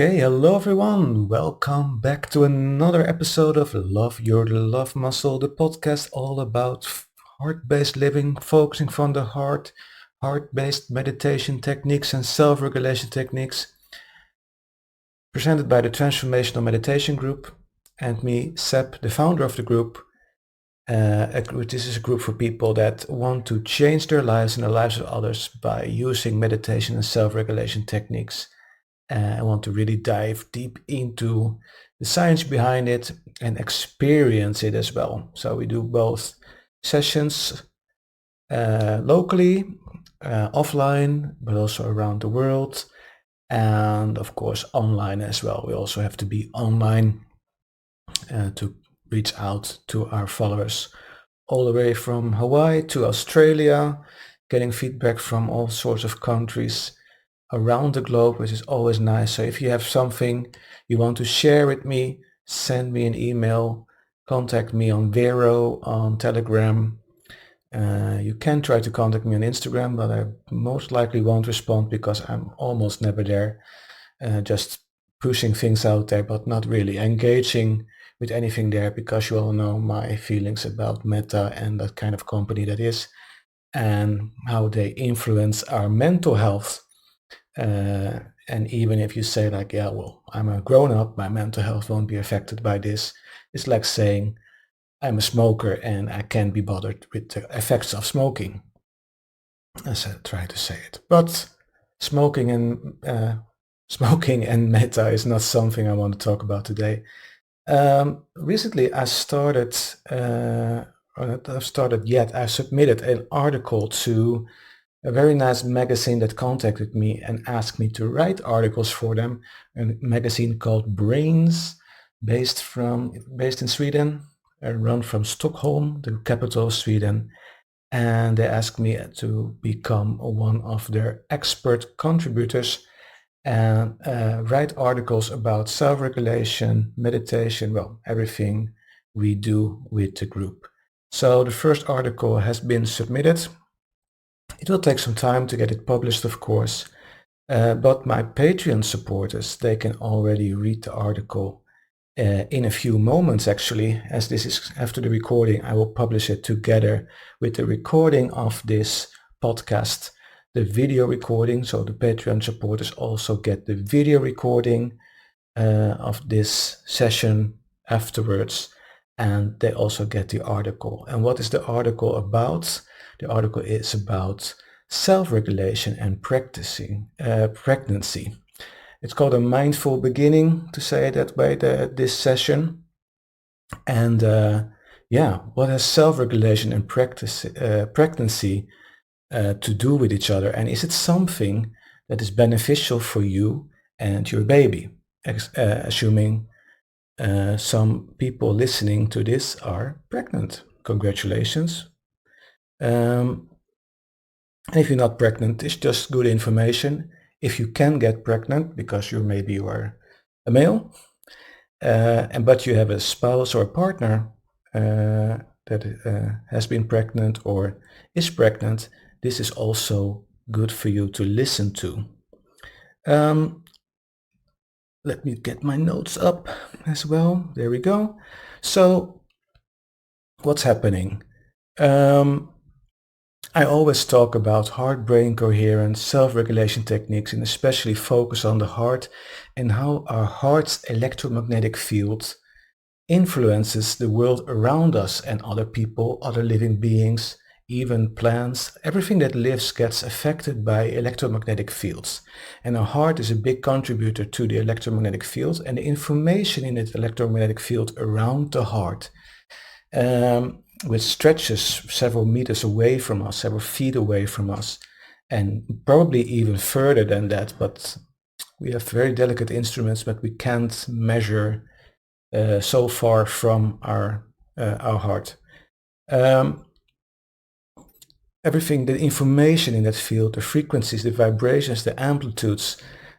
Okay, hello everyone. Welcome back to another episode of Love Your Love Muscle, the podcast all about heart-based living, focusing from the heart-based meditation techniques and self-regulation techniques, presented by the Transformational Meditation Group and me, Seb, the founder of the group. This is a group for people that want to change their lives and the lives of others by using meditation and self-regulation techniques. I want to really dive deep into the science behind it and experience it as well. So we do both sessions locally, offline, but also around the world, and of course online as well. We also have to be online to reach out to our followers all the way from Hawaii to Australia, getting feedback from all sorts of countries around the globe, which is always nice. So if you have something you want to share with me, send me an email, contact me on Vero, on Telegram. You can try to contact me on Instagram, but I most likely won't respond because I'm almost never there. Just pushing things out there, but not really engaging with anything there because you all know my feelings about Meta and that kind of company that is and how they influence our mental health. And even if you say like, yeah, well, I'm a grown up, my mental health won't be affected by this. It's like saying I'm a smoker and I can't be bothered with the effects of smoking, as I try to say it. But smoking and meta is not something I want to talk about today. Recently, I started, or not I've started yet, I submitted an article to a very nice magazine that contacted me and asked me to write articles for them, a magazine called Brains, based in Sweden, run from Stockholm, the capital of Sweden. And they asked me to become one of their expert contributors and write articles about self-regulation, meditation, well, everything we do with the group. So the first article has been submitted. It will take some time to get it published, of course, but my Patreon supporters, they can already read the article in a few moments, actually. As this is after the recording, I will publish it together with the recording of this podcast, the video recording. So the Patreon supporters also get the video recording of this session afterwards, and they also get the article. And what is the article about? The article is about self-regulation and pregnancy. It's called A Mindful Beginning, to say it that way, this session. And what has self-regulation and pregnancy to do with each other? And is it something that is beneficial for you and your baby? Assuming some people listening to this are pregnant. Congratulations. And if you're not pregnant, it's just good information. If you can get pregnant because maybe you are a male, but you have a spouse or a partner that has been pregnant or is pregnant, this is also good for you to listen to. Let me get my notes up as well. There we go. So what's happening? I always talk about heart-brain coherence, self-regulation techniques, and especially focus on the heart and how our heart's electromagnetic field influences the world around us and other people, other living beings, even plants. Everything that lives gets affected by electromagnetic fields. And our heart is a big contributor to the electromagnetic field and the information in the electromagnetic field around the heart, which stretches several meters away from us, several feet away from us, and probably even further than that. But we have very delicate instruments, but we can't measure so far from our heart. Everything, the information in that field, the frequencies, the vibrations, the amplitudes,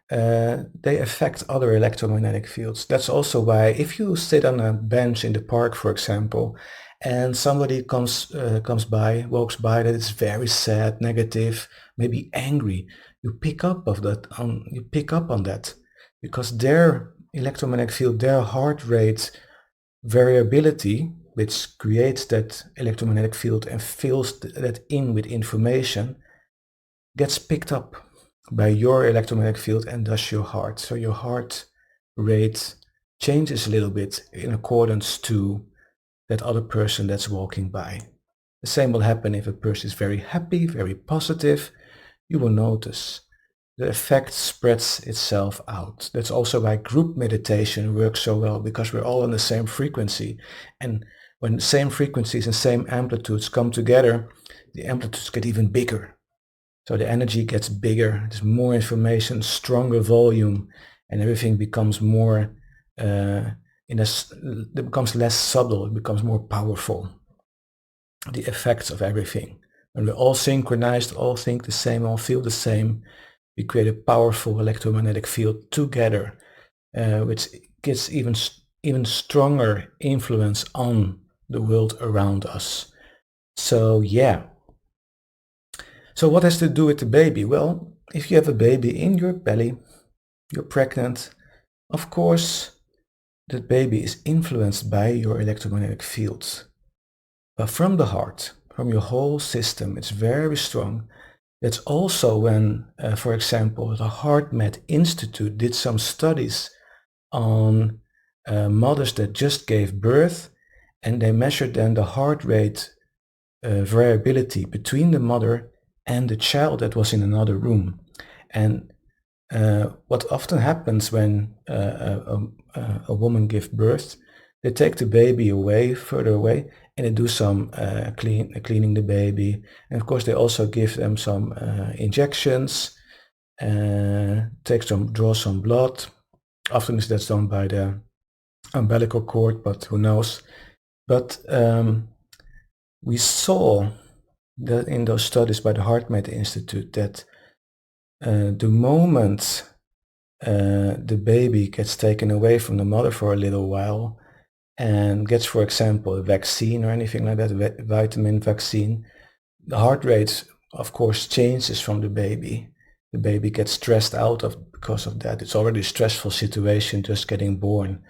they affect other electromagnetic fields. That's also why if you sit on a bench in the park, for example, and somebody walks by that is very sad, negative, maybe angry, you pick up on that. because their electromagnetic field, their heart rate variability, which creates that electromagnetic field and fills that in with information, gets picked up by your electromagnetic field and thus your heart. So your heart rate changes a little bit in accordance to that other person that's walking by. The same will happen if a person is very happy, very positive. You will notice the effect spreads itself out. That's also why group meditation works so well, because we're all on the same frequency. And when the same frequencies and same amplitudes come together, the amplitudes get even bigger. So the energy gets bigger, there's more information, stronger volume, and everything becomes more, it becomes less subtle, it becomes more powerful. The effects of everything. When we're all synchronized, all think the same, all feel the same, we create a powerful electromagnetic field together, which gets even stronger influence on the world around us. So yeah. So what has to do with the baby? Well, if you have a baby in your belly, you're pregnant, of course, that baby is influenced by your electromagnetic fields. But from the heart, from your whole system, it's very strong. That's also when, for example, the HeartMath Institute did some studies on mothers that just gave birth, and they measured then the heart rate variability between the mother and the child that was in another room. And what often happens when a woman gives birth, they take the baby away, further away, and they do some cleaning the baby. And of course, they also give them some injections, draw some blood. Often that's done by the umbilical cord, but who knows. But we saw that in those studies by the HeartMath Institute that the moment the baby gets taken away from the mother for a little while and gets, for example, a vaccine or anything like that, a vitamin vaccine, the heart rate, of course, changes from the baby. The baby gets stressed out because of that. It's already a stressful situation just getting born.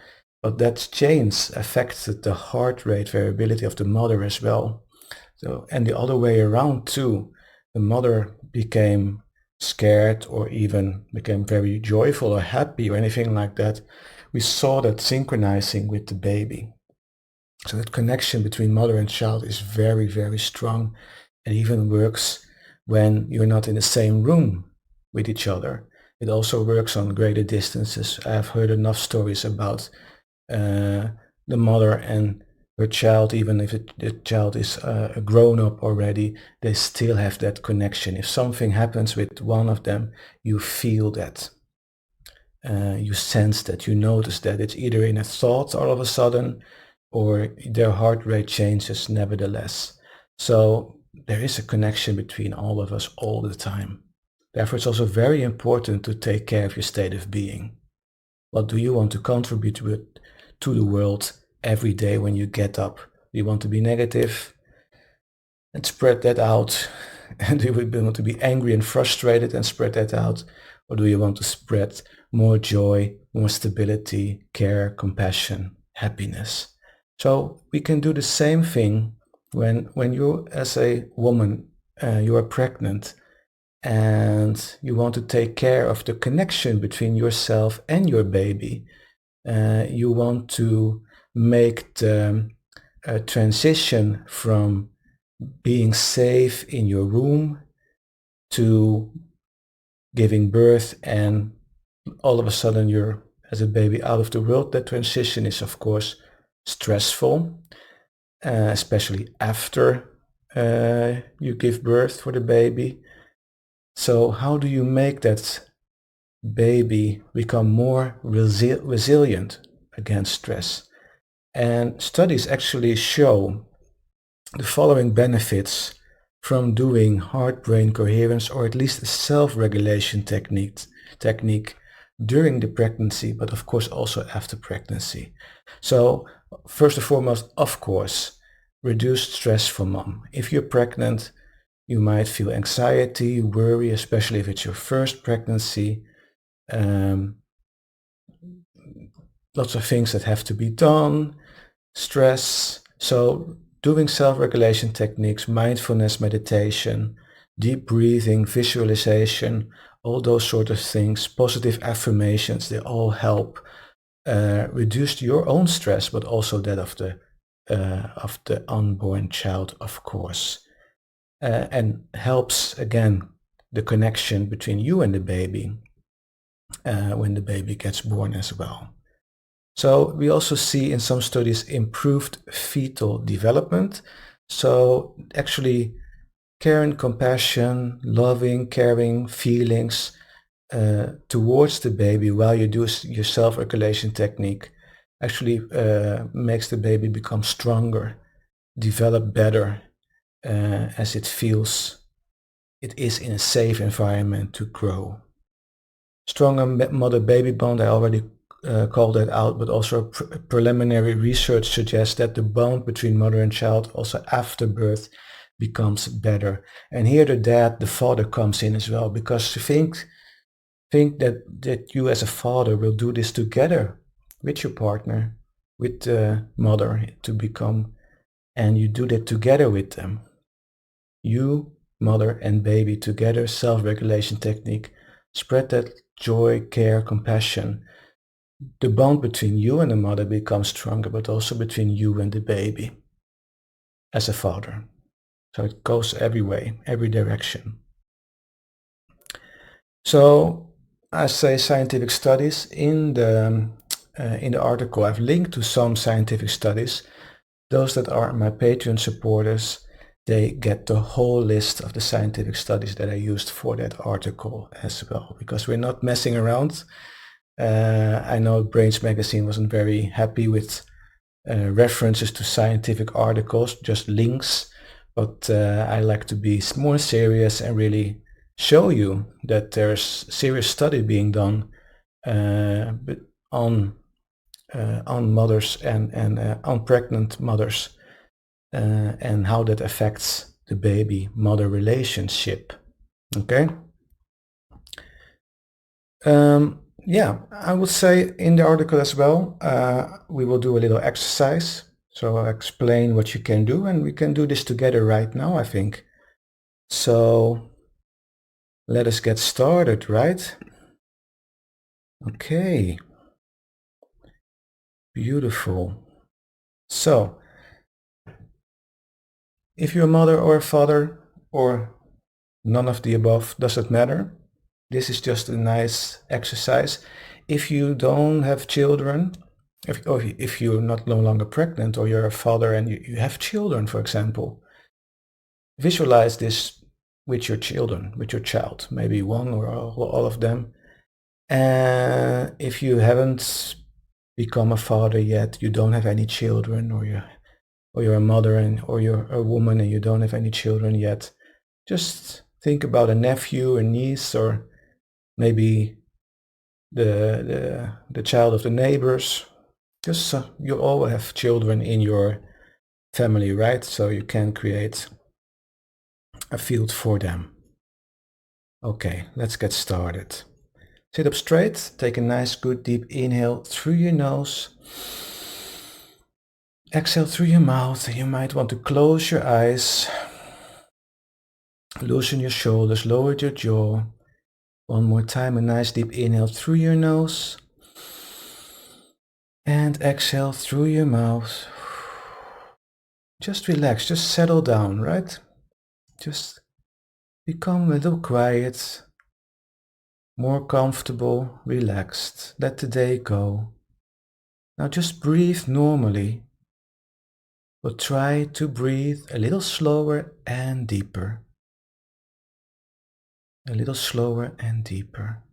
But that change affected the heart rate variability of the mother as well. So, and the other way around too. The mother became scared or even became very joyful or happy or anything like that. We saw that synchronizing with the baby. So that connection between mother and child is very, very strong. It even works when you're not in the same room with each other. It also works on greater distances. I've heard enough stories about the mother and her child, even if the child is a grown-up already, they still have that connection. If something happens with one of them, you feel that. You sense that, you notice that. It's either in a thought all of a sudden, or their heart rate changes nevertheless. So there is a connection between all of us all the time. Therefore, it's also very important to take care of your state of being. What do you want to contribute to the world every day when you get up? Do you want to be negative and spread that out? And do you want to be angry and frustrated and spread that out? Or do you want to spread more joy, more stability, care, compassion, happiness? So we can do the same thing when you, as a woman, you are pregnant and you want to take care of the connection between yourself and your baby. You want to make the transition from being safe in your room to giving birth, and all of a sudden you're, as a baby, out of the world. That transition is, of course, stressful, especially after you give birth for the baby. So how do you make that baby become more resilient against stress? And studies actually show the following benefits from doing heart-brain coherence, or at least a self-regulation technique during the pregnancy, but of course also after pregnancy. So first and foremost, of course, reduce stress for mom. If you're pregnant, you might feel anxiety, worry, especially if it's your first pregnancy. lots of things that have to be done, stress. So doing self-regulation techniques, mindfulness meditation, deep breathing, visualization, all those sort of things, positive affirmations, they all help reduce your own stress, but also that of the unborn child, of course, and helps again the connection between you and the baby when the baby gets born as well. So we also see in some studies improved fetal development. So actually caring, compassion, loving, caring feelings towards the baby while you do your self-regulation technique actually makes the baby become stronger, develop better as it feels it is in a safe environment to grow. Stronger mother-baby bond, I already called that out, but also preliminary research suggests that the bond between mother and child also after birth becomes better. And here the dad, the father comes in as well, because you think that you as a father will do this together with your partner, with the mother to become, and you do that together with them. You, mother and baby together, self-regulation technique, spread that joy, care, compassion. The bond between you and the mother becomes stronger, but also between you and the baby as a father. So it goes every way, every direction. So I say scientific studies in the article. I've linked to some scientific studies. Those that are my Patreon supporters, they get the whole list of the scientific studies that I used for that article as well, because we're not messing around. I know Brains Magazine wasn't very happy with references to scientific articles, just links, but I like to be more serious and really show you that there's serious study being done on mothers and on pregnant mothers and how that affects the baby-mother relationship. Okay. Yeah, I would say in the article as well, we will do a little exercise. So I'll explain what you can do, and we can do this together right now, I think. So let us get started, right? Okay. Beautiful. So if you're a mother or a father or none of the above, doesn't matter. This is just a nice exercise. If you don't have children, if you're not no longer pregnant or you're a father and you have children, for example, visualize this with your children, with your child, maybe one or all of them. And if you haven't become a father yet, you don't have any children, or you're a mother or you're a woman and you don't have any children yet, just think about a nephew, a niece, or maybe the child of the neighbors. Just you all have children in your family, right? So you can create a field for them. Okay, let's get started. Sit up straight, take a nice good deep inhale through your nose. Exhale through your mouth. You might want to close your eyes. Loosen your shoulders, lower your jaw. One more time, a nice deep inhale through your nose. And exhale through your mouth. Just relax, just settle down, right? Just become a little quiet, more comfortable, relaxed. Let the day go. Now just breathe normally, but try to breathe a little slower and deeper. A little slower and deeper.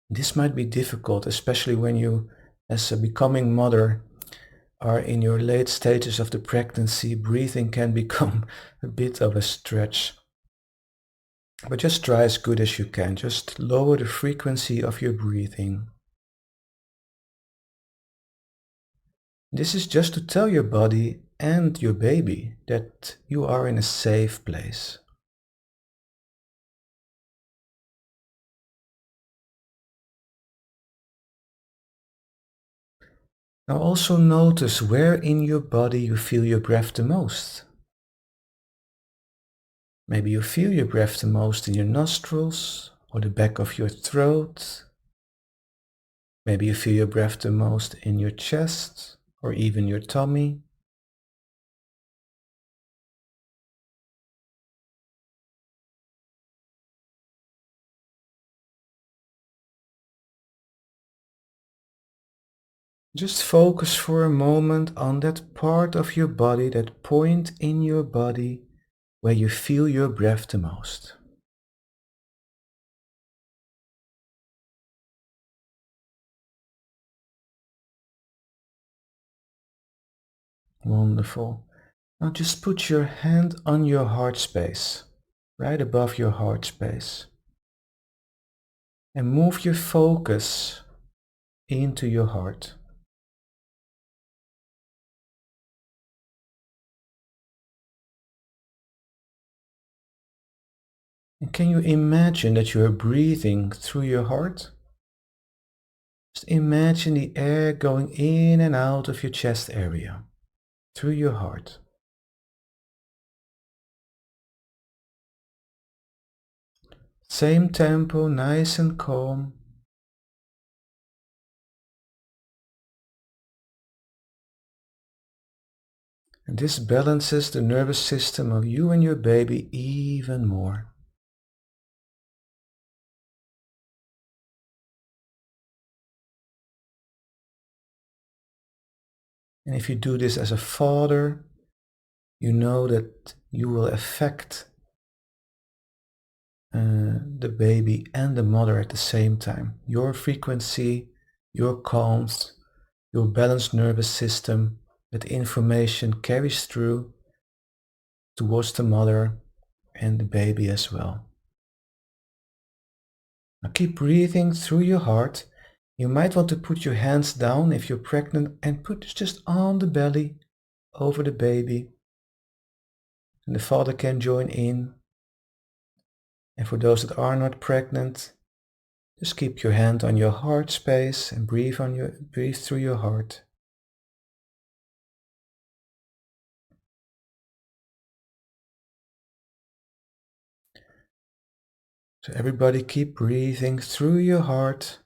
This might be difficult, especially when you, as a becoming mother, are in your late stages of the pregnancy. Breathing can become a bit of a stretch. But just try as good as you can. Just lower the frequency of your breathing. This is just to tell your body and your baby that you are in a safe place. Now also notice where in your body you feel your breath the most. Maybe you feel your breath the most in your nostrils or the back of your throat. Maybe you feel your breath the most in your chest or even your tummy. Just focus for a moment on that part of your body, that point in your body where you feel your breath the most. Wonderful. Now just put your hand on your heart space, right above your heart space, and move your focus into your heart. And can you imagine that you are breathing through your heart? Just imagine the air going in and out of your chest area, through your heart. Same tempo, nice and calm. And this balances the nervous system of you and your baby even more. And if you do this as a father, you know that you will affect the baby and the mother at the same time. Your frequency, your calms, your balanced nervous system, that information carries through towards the mother and the baby as well. Now keep breathing through your heart. You might want to put your hands down if you're pregnant and put this just on the belly over the baby. And the father can join in. And for those that are not pregnant, just keep your hand on your heart space and breathe through your heart. So everybody keep breathing through your heart.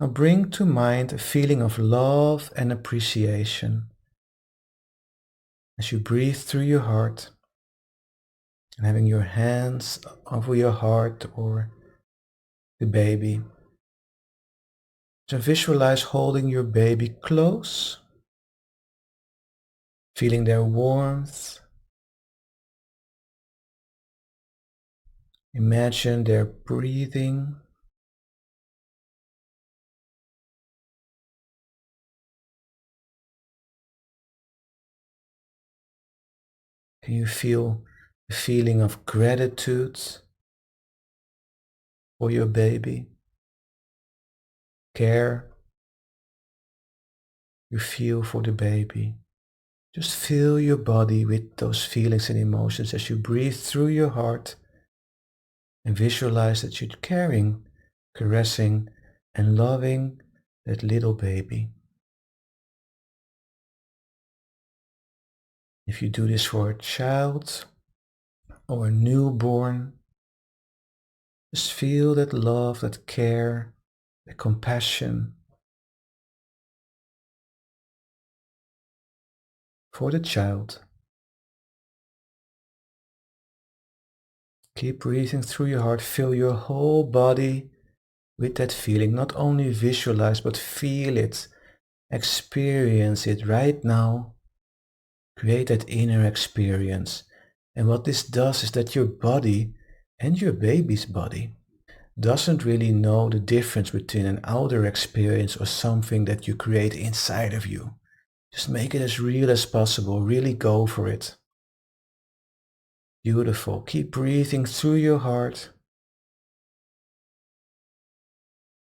Now bring to mind a feeling of love and appreciation as you breathe through your heart and having your hands over your heart or the baby. So visualize holding your baby close, feeling their warmth. Imagine their breathing. Can you feel the feeling of gratitude for your baby? Care you feel for the baby. Just fill your body with those feelings and emotions as you breathe through your heart and visualize that you're caring, caressing, and loving that little baby. If you do this for a child or a newborn, just feel that love, that care, that compassion for the child. Keep breathing through your heart. Fill your whole body with that feeling. Not only visualize, but feel it. Experience it right now. Create that inner experience. And what this does is that your body and your baby's body doesn't really know the difference between an outer experience or something that you create inside of you. Just make it as real as possible. Really go for it. Beautiful. Keep breathing through your heart.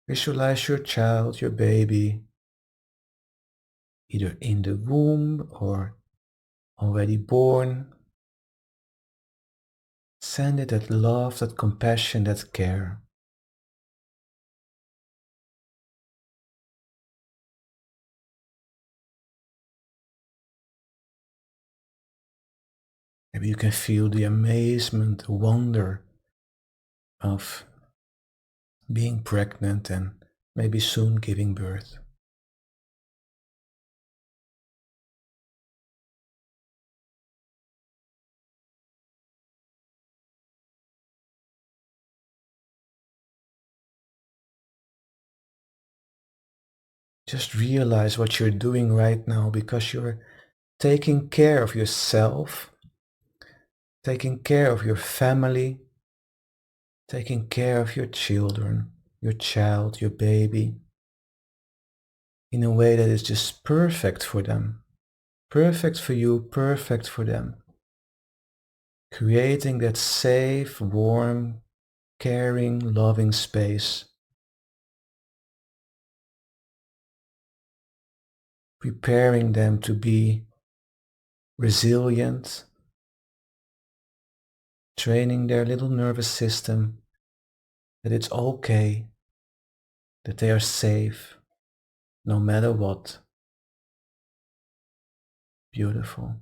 Visualize your child, your baby, either in the womb or already born. Send it that love, that compassion, that care. Maybe you can feel the amazement, the wonder of being pregnant and maybe soon giving birth. Just realize what you're doing right now because you're taking care of yourself, taking care of your family, taking care of your children, your child, your baby, in a way that is just perfect for them. Perfect for you, perfect for them. Creating that safe, warm, caring, loving space. Preparing them to be resilient, training their little nervous system that it's okay, that they are safe, no matter what. Beautiful.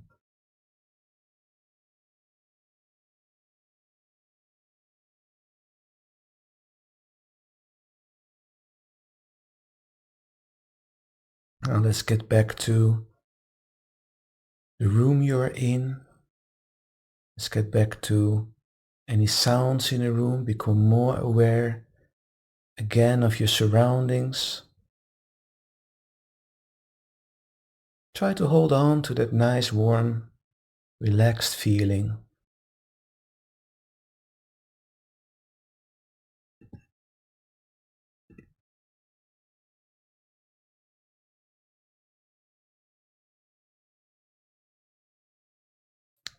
Now let's get back to the room you're in. Let's get back to any sounds in the room. Become more aware again of your surroundings. Try to hold on to that nice, warm, relaxed feeling.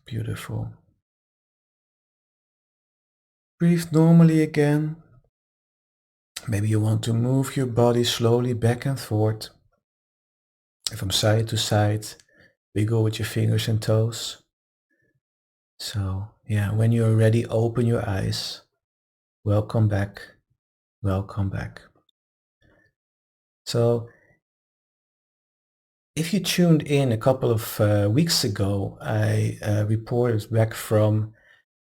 Beautiful. Breathe normally again. Maybe you want to move your body slowly back and forth, from side to side. Wiggle with your fingers and toes. So, yeah, when you're ready, open your eyes. Welcome back. Welcome back. So, if you tuned in a couple of weeks ago, I reported back from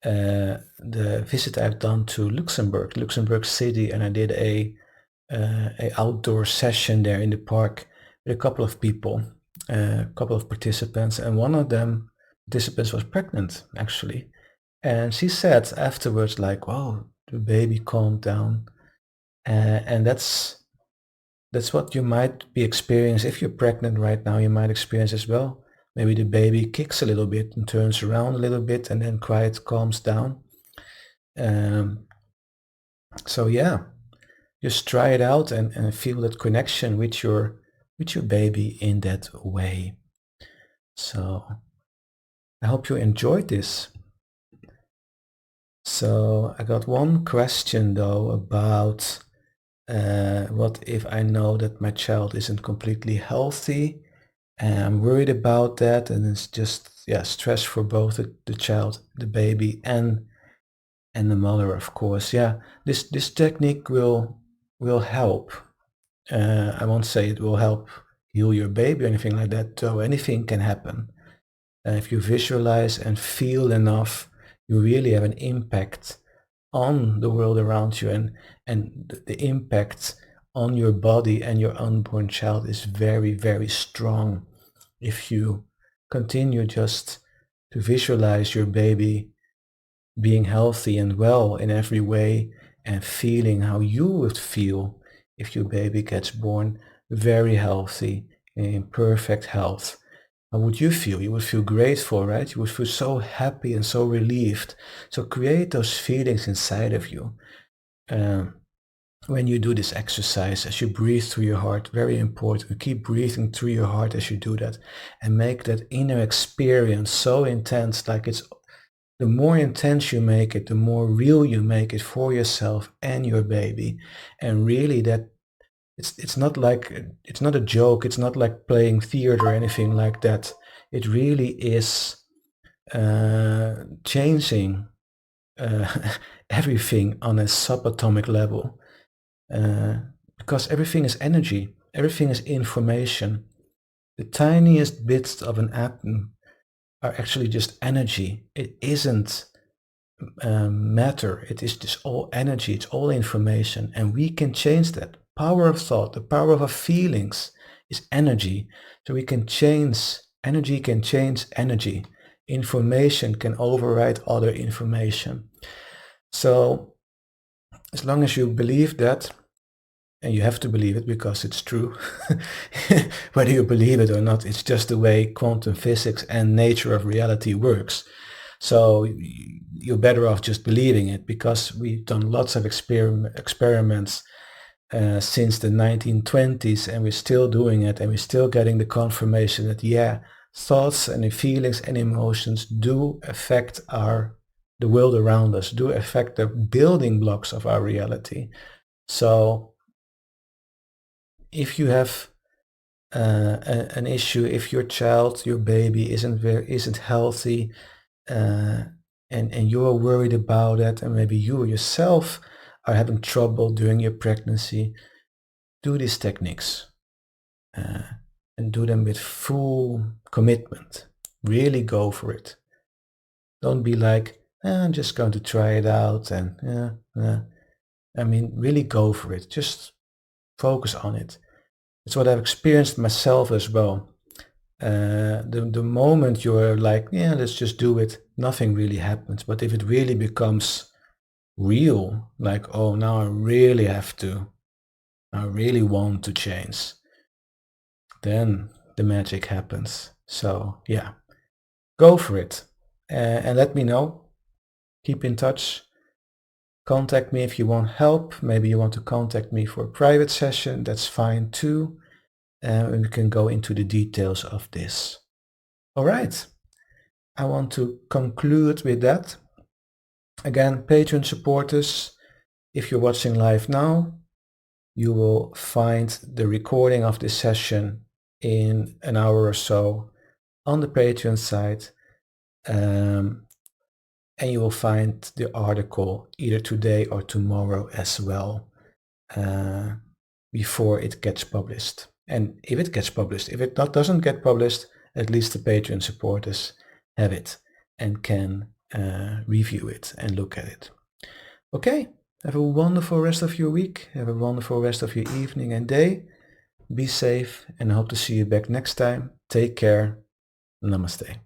the visit I've done to Luxembourg City, and I did a outdoor session there in the park with a couple of people, a couple of participants, and one of them participants was pregnant actually, and she said afterwards like, "Wow, the baby calmed down," and that's what you might be experiencing if you're pregnant right now. You might experience as well. Maybe the baby kicks a little bit and turns around a little bit, and then quiet calms down. Um, so yeah, just try it out and feel that connection with your baby in that way. So I hope you enjoyed this. So I got one question though about what if I know that my child isn't completely healthy, and I'm worried about that, and it's just stress for both the child, the baby, and the mother, of course. Yeah, this technique will help. I won't say it will help heal your baby or anything like that, though anything can happen. If you visualize and feel enough, you really have an impact on the world around you, and the impact on your body and your unborn child is very, very strong. If you continue just to visualize your baby being healthy and well in every way and feeling how you would feel if your baby gets born very healthy, in perfect health. How would you feel? You would feel grateful, right? You would feel so happy and so relieved. So create those feelings inside of you. Um, when you do this exercise, as you breathe through your heart, very important. Keep breathing through your heart as you do that, and make that inner experience so intense. Like it's the more intense you make it, the more real you make it for yourself and your baby. And really, that it's not a joke. It's not like playing theater or anything like that. It really is changing everything on a subatomic level, uh, because everything is energy, everything is information. The tiniest bits of an atom are actually just energy. It isn't matter. It is just all energy. It's all information, and we can change that. Power of thought, the power of our feelings is energy. So we can change, energy can change energy. Information can override other information. So as long as you believe that, and you have to believe it because it's true, whether you believe it or not, it's just the way quantum physics and nature of reality works. So you're better off just believing it, because we've done lots of experiments since the 1920s, and we're still doing it, and we're still getting the confirmation that, yeah, thoughts and feelings and emotions do affect the world around us, do affect the building blocks of our reality. So if you have an issue, if your child, your baby isn't healthy, and you're worried about it, and maybe you yourself are having trouble during your pregnancy, do these techniques, and do them with full commitment. Really go for it. Don't be like, I'm just going to try it out, and I mean, really go for it. Just focus on it. It's what I've experienced myself as well. The moment you're like, yeah, let's just do it, nothing really happens. But if it really becomes real, like, oh, now I really have to, I really want to change, then the magic happens. So yeah, go for it, and let me know. Keep in touch. Contact me if you want help. Maybe you want to contact me for a private session. That's fine too. And we can go into the details of this. All right. I want to conclude with that. Again, Patreon supporters, if you're watching live now, you will find the recording of this session in an hour or so on the Patreon site. And you will find the article either today or tomorrow as well, before it gets published. And if it gets published, if it doesn't get published, at least the Patreon supporters have it and can review it and look at it. Okay, have a wonderful rest of your week. Have a wonderful rest of your evening and day. Be safe, and I hope to see you back next time. Take care. Namaste.